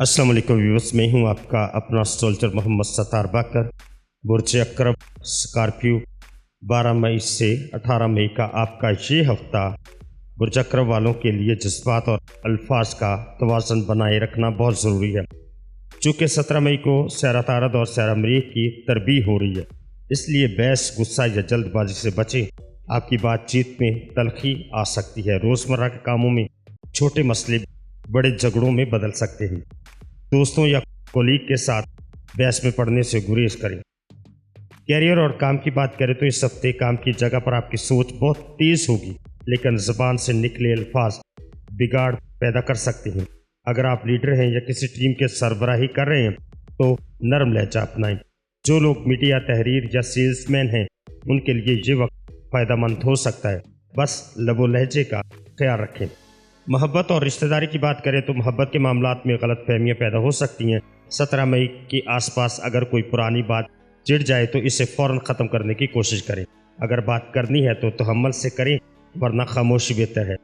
अस्सलाम वालेकुम व्यूअर्स, मैं हूं आपका अपना सोल्जर मोहम्मद सत्तार बाकर। बुर्ज अकरब स्कॉर्पियो 12 मई से 18 मई का आपका ये हफ्ता बुर्ज अकरब वालों के लिए जज्बात और अल्फाज का तवाज़ुन बनाए रखना बहुत ज़रूरी है। चूँकि 17 मई को सैर तारद और सैर मरीख की तरबीह हो रही है, इसलिए बहस, गुस्सा या जल्दबाजी से बचें। आपकी बातचीत में तलखी आ सकती है। रोज़मर्रा के कामों में छोटे मसले बड़े झगड़ों में बदल सकते हैं। दोस्तों या कोलीग के साथ बहस में पड़ने से गुरेज करें। कैरियर और काम की बात करें तो इस हफ्ते काम की जगह पर आपकी सोच बहुत तेज़ होगी, लेकिन ज़बान से निकले अल्फाज बिगाड़ पैदा कर सकते हैं। अगर आप लीडर हैं या किसी टीम के सरबराही कर रहे हैं तो नरम लहजा अपनाएं। जो लोग मीडिया, तहरीर या सेल्समैन हैं, उनके लिए ये वक्त फ़ायदेमंद हो सकता है। बस लबो लहजे का ख्याल रखें। मोहब्बत और रिश्तेदारी की बात करें तो मोहब्बत के मामलात में गलत फहमियाँ पैदा हो सकती हैं। 17 मई के आसपास अगर कोई पुरानी बात चिढ़ जाए तो इसे फ़ौरन ख़त्म करने की कोशिश करें। अगर बात करनी है तो तहम्मुल से करें, वरना खामोशी बेहतर है।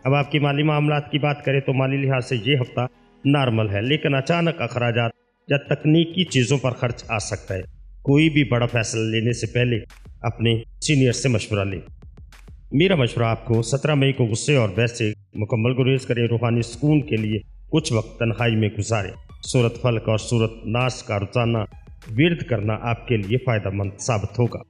अब आपकी माली मामलात की बात करें तो माली लिहाज से ये हफ्ता नॉर्मल है, लेकिन अचानक अखराजात या तकनीकी चीज़ों पर खर्च आ सकता है। कोई भी बड़ा फैसला लेने से पहले अपने सीनियर से मशवरा लें। मेरा मशवरा आपको 17 मई को गुस्से और बहस से मुकम्मल गुरेज करें। रूहानी सुकून के लिए कुछ वक्त तन्हाई में गुजारें। सूरत फलक और सूरत नास का रोज़ाना विर्द करना आपके लिए फ़ायदेमंद साबित होगा।